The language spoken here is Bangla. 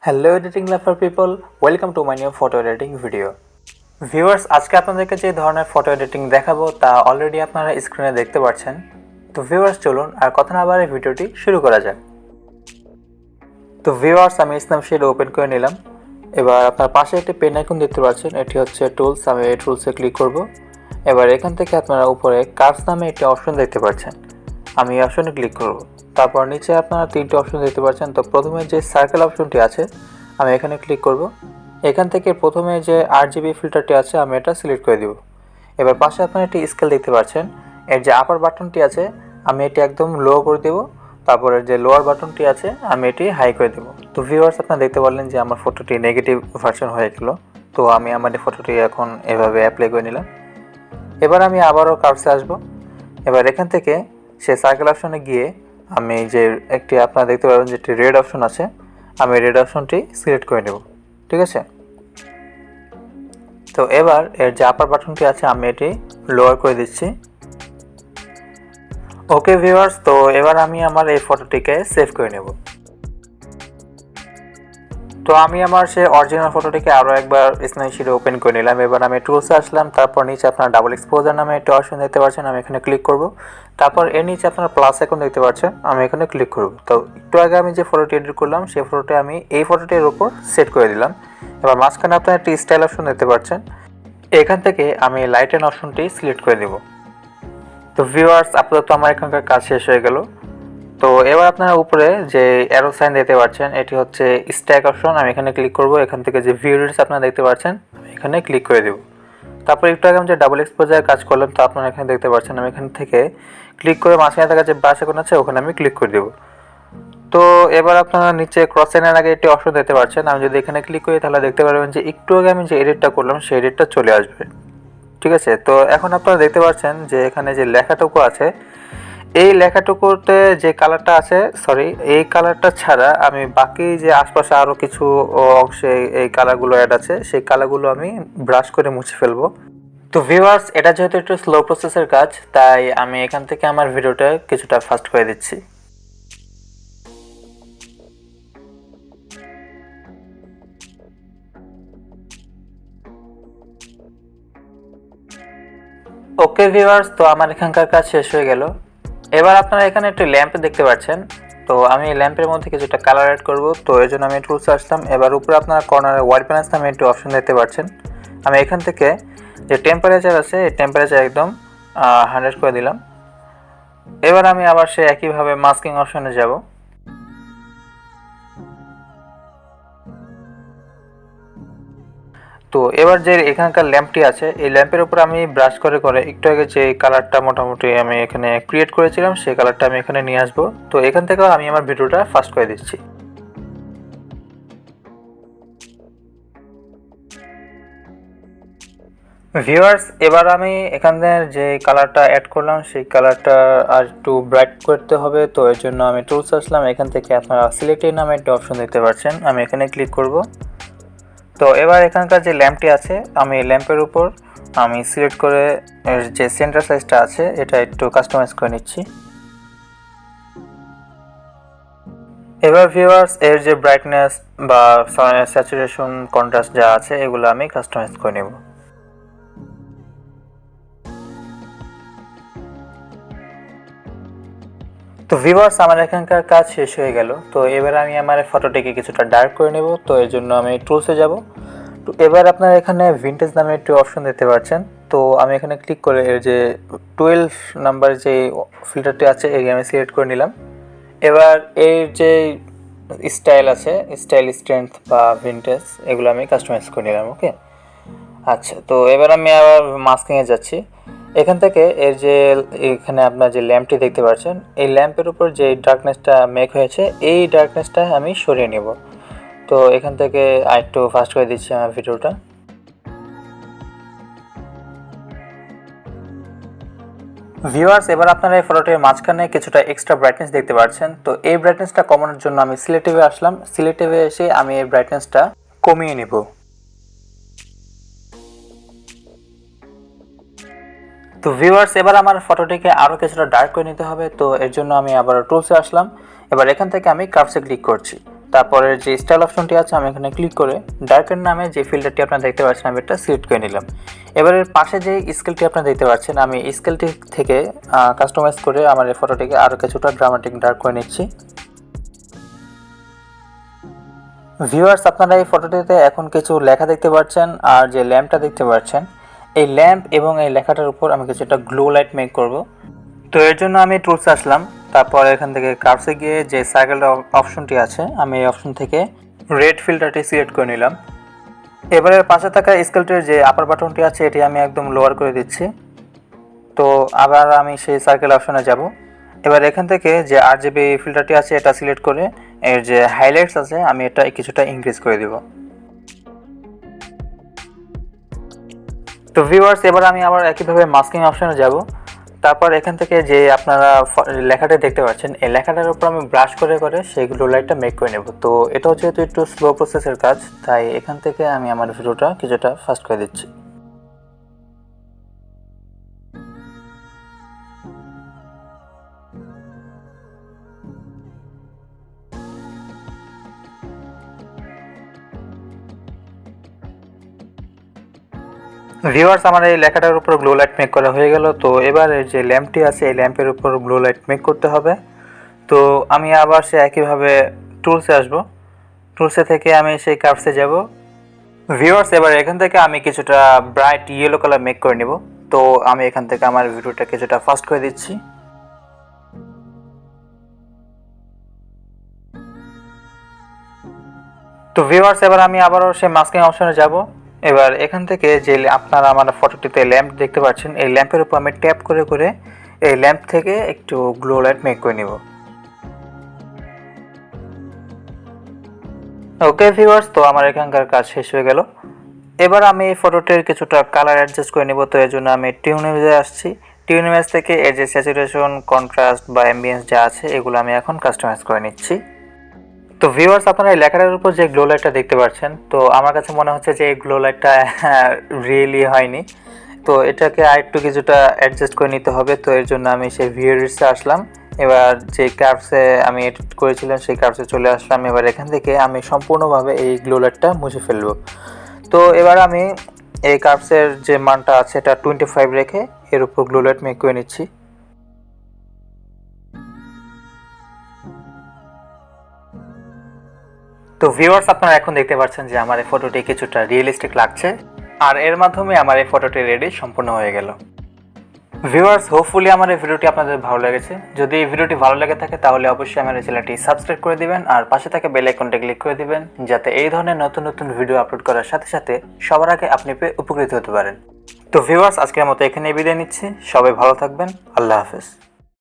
Hello editing lover people, welcome to my new photo editing video. Viewers, আজকে আপনাদেরকে যে ধরনের ফটো এডিটিং দেখাবো তা অলরেডি আপনারা স্ক্রিনে দেখতে পাচ্ছেন। তো ভিউয়ার্স, চলুন আর কথা না বাড়িয়ে ভিডিওটি শুরু করা যাক। তো ভিউয়ার্স, আমি স্ন্যাপশিট ওপেন করে নিলাম। এবার আপনার পাশে একটি পেন আইকন দেখতে পাচ্ছেন, এটি হচ্ছে টুলস। আমি এই টুলসে ক্লিক করব। এবার এখান থেকে আপনারা উপরে কার্ভস নামে একটি অপশন দেখতে পাচ্ছেন, আমি এই অপশনে ক্লিক করব। তারপর নিচে আপনারা তিনটি অপশন দেখতে পাচ্ছেন। তো প্রথমে যে সার্কেল অপশনটি আছে আমি এখানে ক্লিক করব। এখান থেকে প্রথমে যে আরজিবি ফিল্টারটি আছে আমি এটা সিলেক্ট করে দেব। এবার পাশে আপনারা একটি স্কেল দেখতে পাচ্ছেন, এর যে আপার বাটনটি আছে আমি এটি একদম লো করে দেব। তারপরে যে লোয়ার বাটনটি আছে আমি এটি হাই করে দেব। তো ভিউয়ার্স, আপনারা দেখতে পারলেন যে আমার ফটোটি নেগেটিভ ভার্সন হয়ে গেল। তো আমি আমার ফটোটি এখন এভাবে অ্যাপ্লাই করে নিলাম। এবার আমি আবারও কার্ভসে আসব। এবার এখান থেকে সে সার্কেল অপশনে গিয়ে আমি যে একটি আপনারা দেখতে পাবেন যে একটি রেড অপশন আছে, আমি রেড অপশনটি সিলেক্ট করে নেব। ঠিক আছে। তো এবার এর যে আপার বাটনটি আছে আমি এটি লোয়ার করে দিচ্ছি। ওকে ভিউয়ার্স, তো এবার আমি আমার এই ফটোটিকে সেভ করে নেব। তো আমি আমার সে অরিজিনাল ফটোটিকে আরও একবার স্ন্যাপশিটে ওপেন করে নিলাম। এবার আমি টুলসে আসলাম। তারপর নিচে আপনারা ডাবল এক্সপোজার নামে একটা অপশন দেখতে পাচ্ছেন, আমি এখানে ক্লিক করব। তারপর এর নিচে আপনারা প্লাস আইকন দেখতে পাচ্ছেন, আমি এখানে ক্লিক করব। তো একটু আগে আমি যে ফটোটি এডিট করলাম সেই ফটোটি আমি এই ফটোটির উপর সেট করে দিলাম। এবার মাঝখানে আপনারা একটি স্টাইল অপশন দেখতে পাচ্ছেন, এখান থেকে আমি লাইট অ্যান্ড অপশনটি সিলেক্ট করে দেব। তো ভিউয়ার্স, আপাতত আমার এখানকার কাজ শেষ হয়ে গেল। তো এবার আপনারা উপরে যে অ্যারো সাইন দেখতে পাচ্ছেন এটি হচ্ছে স্ট্যাক অপশন, আমি এখানে ক্লিক করব। এখান থেকে যে ভিউ রিডস আপনারা দেখতে পাচ্ছেন আমি এখানে ক্লিক করে দেব। তারপর একটু আগে আমি যে ডাবল এক্সপোজার কাজ করলাম তো আপনারা এখানে দেখতে পাচ্ছেন, আমি এখান থেকে ক্লিক করে মাঝখানে থাকা যে ব্রাশ আইকন আছে ওখানে আমি ক্লিক করে দেব। তো এবার আপনারা নিচে ক্রস সাইনের আগে একটি অপশন দেখতে পাচ্ছেন, আমি যদি এখানে ক্লিক করি তাহলে দেখতে পারবেন যে একটু আগে আমি যে এডিটটা করলাম সেই এডিটটা চলে আসবে। ঠিক আছে। তো এখন আপনারা দেখতে পাচ্ছেন যে এখানে যে লেখাটুকু আছে এই লেখাটুকুতে যে কালারটা আছে, সরি, এই কালারটা ছাড়া আমি বাকি যে আশপাশে আরও কিছু অংশে এই কালারগুলো অ্যাড আছে সেই কালারগুলো আমি ব্রাশ করে মুছে ফেলবো। তো ভিউয়ার্স, এটা যেহেতু একটু স্লো প্রসেসের কাজ তাই আমি এখান থেকে আমার ভিডিওটা কিছুটা ফাস্ট করে দিচ্ছি। ওকে ভিউয়ার্স, তো আমার এখানকার কাজ শেষ হয়ে গেল। এবার আপনারা এখানে একটি ল্যাম্প দেখতে পাচ্ছেন। তো আমি ল্যাম্পের মধ্যে কিছুটা কালার অ্যাড করব। তো এর জন্য আমি টুলসে আসলাম। এবার উপরে আপনারা কর্নারে হোয়াইট ব্যালেন্স নামে একটি অপশন দেখতে পাচ্ছেন, আমি এখান থেকে যে টেম্পারেচার আছে এই টেম্পারেচার একদম 100 করে দিলাম। এবার আমি আবার সে একইভাবে মাস্কিং অপশনে যাব। তো এবার যে এখানকার ল্যাম্পটি আছে এই ল্যাম্পের উপর আমি ব্রাশ করে করে একটু আগে যে কালারটা মোটামুটি আমি এখানে ক্রিয়েট করেছিলাম সেই কালারটা আমি এখানে নিয়ে আসবো। তো এখান থেকেও আমি আমার ভিডিওটা ফাস্ট করে দিচ্ছি। ভিউয়ার্স, এবার আমি এখানে যে কালারটা অ্যাড করলাম সেই কালারটা আর একটু ব্রাইট করতে হবে। তো এর জন্য আমি টুলস আসলাম। এখান থেকে আপনারা সিলেক্টেড নামে একটা অপশন দেখতে পাচ্ছেন, আমি এখানে ক্লিক করব। তো এবার এখানকার যে ল্যাম্পটি আছে আমি ল্যাম্পের উপর আমি সিলেক্ট করে এর যে সেন্টার সাইজটা আছে এটা একটু কাস্টমাইজ করে নিচ্ছি। এবার ভিউয়ার্স, এর যে ব্রাইটনেস বা স্যাচুরেশন কন্ট্রাস্ট যা আছে এগুলো আমি কাস্টমাইজ করে নেব। তো ভিউয়ার্স, আমার এখানকার কাজ শেষ হয়ে গেল। তো এবার আমি আমার ফটোটিকে কিছুটা ডার্ক করে নেব। তো এর জন্য আমি টুলসে যাব। তো এবার আপনারা এখানে ভিন্টেজ নামে একটি অপশন দেখতে পাচ্ছেন। তো আমি এখানে ক্লিক করে এর যে 12 নাম্বার যে ফিল্টারটি আছে এই আমি সিলেক্ট করে নিলাম। এবার এর যে স্টাইল আছে, স্টাইল স্ট্রেংথ বা ভিন্টেজ, এগুলো আমি কাস্টমাইজ করে নিলাম। ওকে, আচ্ছা। তো এবার আমি আবার মাস্কিংয়ে যাচ্ছি। এখান থেকে এর যে এখানে আপনার যে ল্যাম্পটি দেখতে পাচ্ছেন এই ল্যাম্পের উপর যে ডার্কনেসটা মেক হয়েছে এই ডার্কনেসটা আমি সরিয়ে নেব। তো এখান থেকে আরেকটু ফাস্ট করে দিচ্ছি আমার ভিডিওটা। ভিউয়ার্স, এবার আপনারা এই ফটোটির মাঝখানে কিছুটা এক্সট্রা ব্রাইটনেস দেখতে পাচ্ছেন। তো এই ব্রাইটনেসটা কমানোর জন্য আমি সিলেক্টিভে আসলাম। সিলেক্টিভে এসে আমি এই ব্রাইটনেসটা কমিয়ে নেব। তো ভিউয়ার্স, এবার আমার ফটোটিকে আরও কিছুটা ডার্ক করে নিতে হবে। তো এর জন্য আমি আবার টুলসে আসলাম। এবার এখান থেকে আমি কার্ভসে ক্লিক করছি। তারপরে যে স্টাইল অপশনটি আছে আমি এখানে ক্লিক করে ডার্কের নামে যে ফিল্টারটি আপনারা দেখতে পাচ্ছেন আমি এটা সিলেক্ট করে নিলাম। এবারের পাশে যে স্কেলটি আপনারা দেখতে পাচ্ছেন আমি স্কেলটি থেকে কাস্টমাইজ করে আমার এই ফটোটিকে আরও কিছুটা ড্রামাটিক ডার্ক করে নিচ্ছি। ভিউয়ার্স, আপনারা এই ফটোটিতে এখন কিছু লেখা দেখতে পাচ্ছেন আর যে ল্যাম্পটা দেখতে পাচ্ছেন এই ল্যাম্প এবং এই লেখাটার উপর আমি কিছুটা গ্লো লাইট মেক করব। তো এর জন্য আমি টুলসে আসলাম, তারপর এখান থেকে কার্ভসে গিয়ে যে সার্কেল অপশনটি আছে আমি এই অপশন থেকে রেড ফিল্টারটি সিলেক্ট করে নিলাম। এবারে পাশে থাকা স্কেলটির যে আপার বাটনটি আছে এটি আমি একদম লোয়ার করে দিচ্ছি। তো আবার আমি সেই সার্কেল অপশনে যাব। এবার এখান থেকে যে আরজিবি ফিল্টারটি আছে এটা সিলেক্ট করে এর যে হাইলাইটস আছে আমি এটা কিছুটা ইনক্রিজ করে দিব। তো ভিউয়ার্স, এবার আমি আবার একইভাবে মাস্কিং অপশনে যাব। তারপর এখান থেকে যে আপনারা লেখাটা দেখতে পাচ্ছেন এই লেখাটার উপর আমি ব্রাশ করে করে সেইগুলো লাইটটা মেক করে নেব। তো এটাও যেহেতু একটু স্লো প্রসেসের কাজ তাই এখান থেকে আমি আমার ভিডিওটা কিছুটা ফাস্ট করে দিচ্ছি। ভিউয়ার্স, আমার এই লেখাটার উপর গ্লো লাইট মেক করা হয়ে গেল। তো এবার যে ল্যাম্পটি আছে এই ল্যাম্পের উপর গ্লো লাইট মেক করতে হবে। তো আমি আবার সে একইভাবে টুলসে আসব, টুলসে থেকে আমি সেই কার্ভসে যাব। ভিউয়ার্স, এবার এখান থেকে আমি কিছুটা ব্রাইট ইয়েলো কালার মেক করে নেব। তো আমি এখান থেকে আমার ভিডিওটা কিছুটা ফাস্ট করে দিচ্ছি। তো ভিউয়ার্স, এবার আমি আবারও সেই মাস্কিং অপশনে যাব। এবার এখান থেকে যে আপনারা আমার ফটোটিতে ল্যাম্প দেখতে পাচ্ছেন এই ল্যাম্পের উপর আমি ট্যাপ করে করে এই ল্যাম্প থেকে একটু গ্লো লাইট মেক করে নেব। ওকে ভিউয়ার্স, তো আমার এখানকার কাজ শেষ হয়ে গেল। এবার আমি এই ফটোটির কিছুটা কালার অ্যাডজাস্ট করে নেব। তো এর জন্য আমি টিউন ইমেজে আসছি। টিউন ইমেজ থেকে এর যে স্যাচুরেশন, কন্ট্রাস্ট বা অ্যাম্বিয়েন্স যা আছে এগুলো আমি এখন কাস্টমাইজ করে নিচ্ছি। তো ভিউয়ার্স, আপনারা এই লেখাটার উপর যে গ্লো লাইটটা দেখতে পাচ্ছেন তো আমার কাছে মনে হচ্ছে যে এই গ্লো লাইটটা রিয়েলি হয়নি। তো এটাকে আরেকটু কিছুটা অ্যাডজাস্ট করে নিতে হবে। তো এর জন্য আমি সেই ভিউয়ার্সে আসলাম। এবার যে কার্ভসে আমি এডিট করেছিলাম সেই কার্ভসে চলে আসলাম। এবার এখান থেকে আমি সম্পূর্ণভাবে এই গ্লো লাইটটা মুছে ফেলবো। তো এবার আমি এই কার্ভসের যে মানটা আছে এটা 25 রেখে এর উপর গ্লো লাইট মেক করে নিচ্ছি। তো ভিউয়ার্স, আপনারা এখন দেখতে পাচ্ছেন যে আমার এই ফটোটি কিছুটা রিয়েলিস্টিক লাগছে আর এর মাধ্যমে আমার এই ফটোটি রেডি সম্পূর্ণ হয়ে গেল। ভিউয়ার্স, হোপফুলি আমার এই ভিডিওটি আপনাদের ভালো লেগেছে। যদি এই ভিডিওটি ভালো লেগে থাকে তাহলে অবশ্যই আমার এই চ্যানেলটি সাবস্ক্রাইব করে দিবেন আর পাশে থাকা বেল আইকনটা ক্লিক করে দিবেন যাতে এই ধরনের নতুন নতুন ভিডিও আপলোড করার সাথে সাথে সবার আগে আপনি পেয়ে উপকৃত হতে পারেন। তো ভিউয়ার্স, আজকের মতো এখানেই বিদায় নিচ্ছি। সবাই ভালো থাকবেন। আল্লাহ হাফেজ।